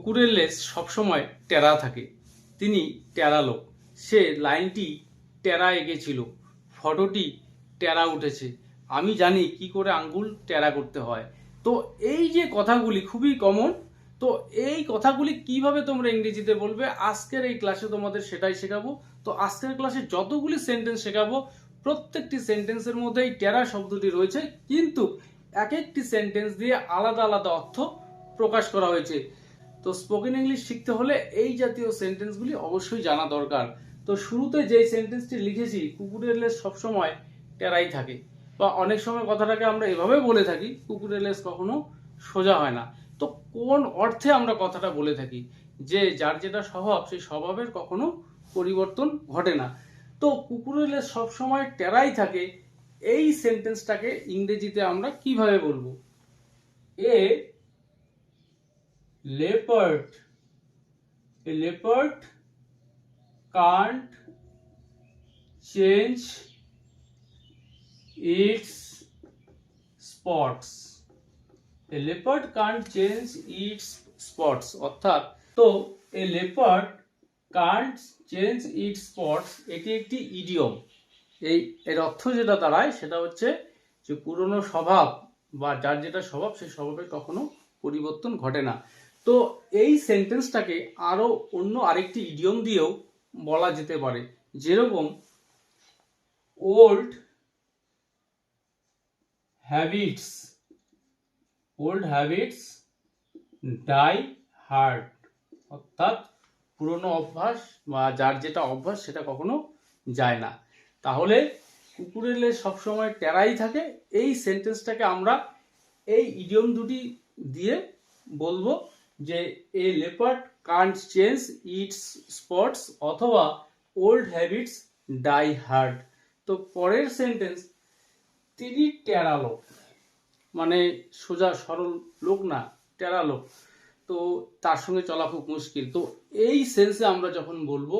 কুকুরের লেজ সবসময় টেরা থাকে। তিনি টেরা লোক। সে লাইনটি টেরা এঁকেছিল, ফটোটি টেরা উঠেছে। আমি জানি কি করে আঙ্গুল টেরা করতে হয়। তো এই যে কথাগুলি খুবই কমন। তো এই কথাগুলি কিভাবে তোমরা ইংরেজিতে বলবে, আজকের এই ক্লাসে তোমাদের সেটাই শেখাবো। তো আজকের ক্লাসে যতগুলি সেন্টেন্স শেখাবো, প্রত্যেকটি সেন্টেন্সের মধ্যে এই টেরা শব্দটি রয়েছে, কিন্তু এক একটি সেন্টেন্স দিয়ে আলাদা আলাদা অর্থ প্রকাশ করা হয়েছে। তো স্পোকেন ইংলিশ শিখতে হলে এই জাতীয় সেন্টেন্সগুলি অবশ্যই জানা দরকার। তো শুরুতে যে সেন্টেন্সটি লিখেছি, কুকুরের লেজ সবসময় টেরাই থাকে, বা অনেক সময় কথাটাকে আমরা এভাবে বলে থাকি, কুকুরের লেজ কখনো সোজা হয় না। তো কোন অর্থে আমরা কথাটা বলে থাকি? যে যার যেটা স্বভাব, সেই স্বভাবের কখনো পরিবর্তন ঘটে না। তো কুকুরের লেজ সবসময় টেরাই থাকে, এই সেন্টেন্সটাকে ইংরেজিতে আমরা কিভাবে বলবো? এ leopard can't change its spots. A leopard can't change its spots. অর্থাৎ তো a leopard can't change its spots এটি একটি ইডিয়ম। এর অর্থ যেটা দাঁড়ায় সেটা হচ্ছে যে পুরনো স্বভাব বা যার যেটা স্বভাব, সেই স্বভাবের কখনো পরিবর্তন ঘটে না। তো এই সেন্টেন্সটাকে আরো অন্য আরেকটি ইডিয়ম দিয়েও বলা যেতে পারে, যেরকম ওল্ড হ্যাবিটস ডাই হার্ড। অর্থাৎ পুরনো অভ্যাস বা যার যেটা অভ্যাস সেটা কখনো যায় না। তাহলে কুকুরের লেজ সবসময় টেরাই থাকে, এই সেন্টেন্সটাকে আমরা এই ইডিয়ম দুটি দিয়ে বলবো যে a leopard can't change its spots অথবা ওল্ড হ্যাবিটস ডাই হার্ড। তো পরের সেন্টেন্স, তিনি টেরা লোক, মানে সোজা সরল লোক না, টেরা লোক। তো তার সঙ্গে চলা খুব মুশকিল। তো এই সেন্সে আমরা যখন বলবো,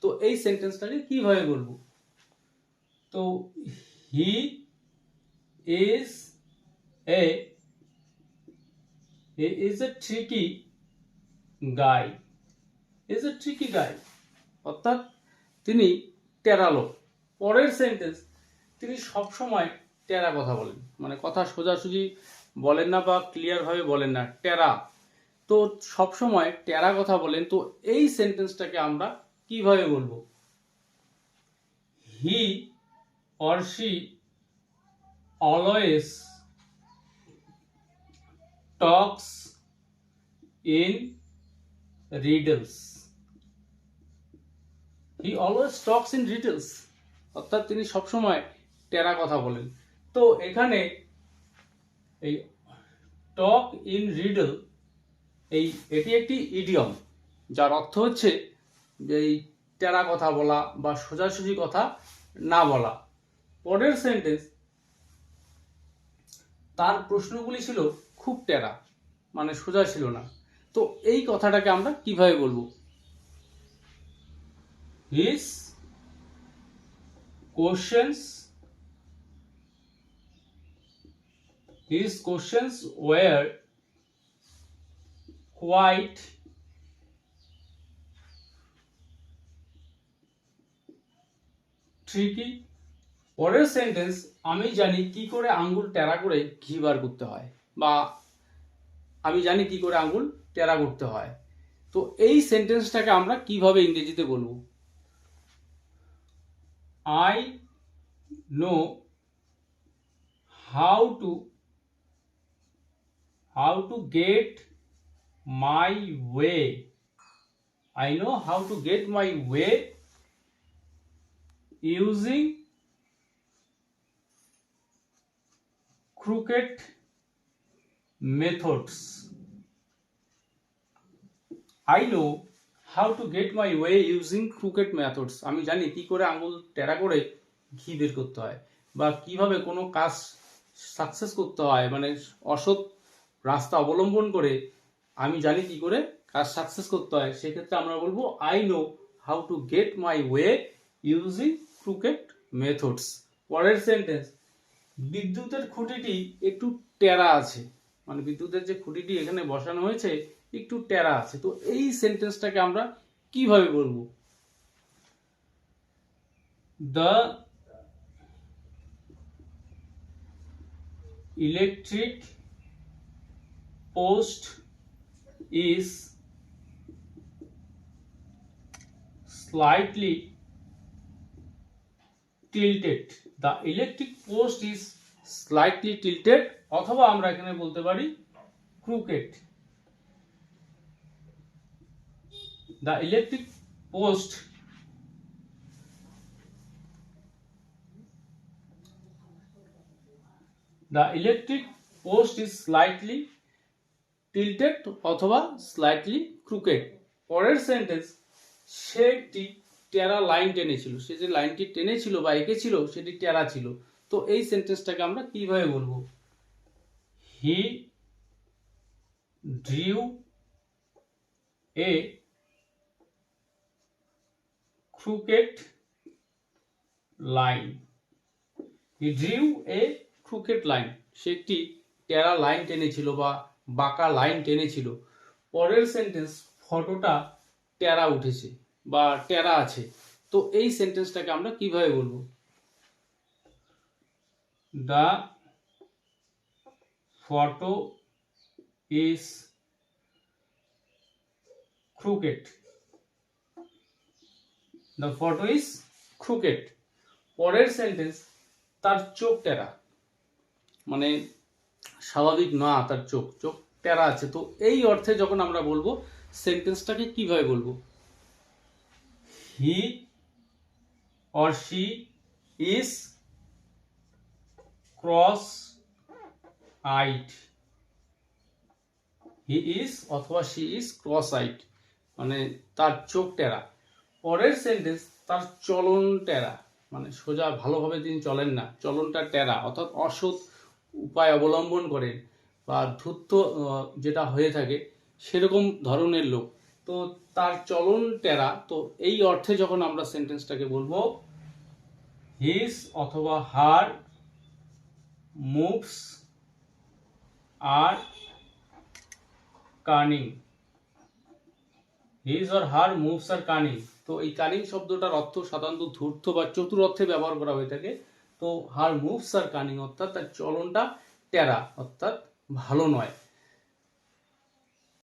তো এই সেন্টেন্সটাকে কিভাবে বলবো? তো he is a tricky guy. অর্থাৎ তিনি টেরা লোক। পরের সেন্টেন্স, তিনি সবসময় টেরা কথা বলেন, মানে কথা সোজাসুজি বলেন না বা ক্লিয়ার ভাবে বলেন না, টেরা। তো সবসময় টেরা কথা বলেন। তো এই সেন্টেন্সটাকে আমরা কিভাবে বলবো? He or she always Tux in riddles. He always Tux in riddles, অর্থাৎ তিনি সবসময় টেরা কথা বলেন। তো এখানে এই টক ইন রিডল, এটি একটি ইডিয়ম, যার অর্থ হচ্ছে যে এই টেরা কথা বলা বা সোজাসুজি কথা না বলা। পরের সেন্টেন্স, তার প্রশ্নগুলি ছিল খুব টেরা, মানে সোজা ছিল না। তো এই কথাটাকে আমরা কিভাবে বলবো? His questions were quite tricky. পরের সেন্টেন্স, আমি জানি কি করে আঙ্গুল টেরা করে ঘি বার করতে হয়, বা আমি জানি কি করে আঙ্গুল টেরা করতে হয়। তো এই সেন্টেন্সটাকে আমরা কিভাবে ইংরেজিতে বলবো? I know how to get my way. I know how to get my way using crooked methods. I know how to get my way using crooked methods. আমি জানি কি করে আঙ্গুল টেরা করে ঘি বের করতে হয়, বা কিভাবে কোনো কাজ সাকসেস করতে হয়, মানে অসৎ রাস্তা অবলম্বন করে আমি জানি কি করে কাজ সাকসেস করতে হয়। সেক্ষেত্রে আমরা বলবো I know how to get my way using crooked methods. পরের সেন্টেন্স, বিদ্যুতের খুঁটিটি একটু টেরা আছে, মানে বিদ্যুতের যে খুঁটিটি এখানে বসানো হয়েছে একটু টেরা আছে। তো এই সেন্টেন্সটাকে আমরা কিভাবে বলবো? The electric post is slightly tilted. The electric post is slightly tilted, অথবা আমরা এখানে বলতে পারি crooked. The electric post is slightly tilted অথবা slightly crooked. পরের সেন্টেন্স, সে একটি টেরা লাইন টেনেছিল। সে যে লাইনটি টেনেছিল বা এঁকেছিল সেটি টেরা ছিল। তো এই সেন্টেন্সটাকে আমরা কিভাবে বলবো? হি drew A crooked line. He drew a crooked line. সে একটি টেরা লাইন টেনেছিল বা বাঁকা লাইন টেনেছিল। পরের সেন্টেন্স, ফটোটা টেরা উঠেছে বা টেরা আছে। তো এই সেন্টেন্সটাকে আমরা কিভাবে বলবো? The photo is crooked. The photo is crooked. পরের সেন্টেন্স, তার চোখ টেরা, মানে স্বাভাবিক না, তার চোখ টেরা আছে। তো এই অর্থে যখন আমরা বলবো, সেন্টেন্সটাকে কিভাবে বলবো? হি or she is cross-eyed. He is অথবা she is cross-eyed, মানে তার চোখ টেরা। পরের সেন্টেন্স, তার চলন টেরা, মানে সোজা ভালোভাবে তিনি চলেন না, চলনটা টেরা, অর্থাৎ অসৎ উপায় অবলম্বন করেন বা ধূর্ত যেটা হয়ে থাকে সেরকম ধরনের লোক। তো তার চলন টেরা। তো এই অর্থে যখন আমরা সেন্টেন্সটাকে বলবো, হিজ অথবা her moves are cunning. His or her moves are cunning. তো এই কানিং শব্দটার অর্থ সাধারণত ধূর্ত বা চতুর অর্থে ব্যবহার করা হয়ে থাকে। তো হার মুভস আর কানিং অর্থাৎ তার চলনটা টেরা, অর্থাৎ ভালো নয়।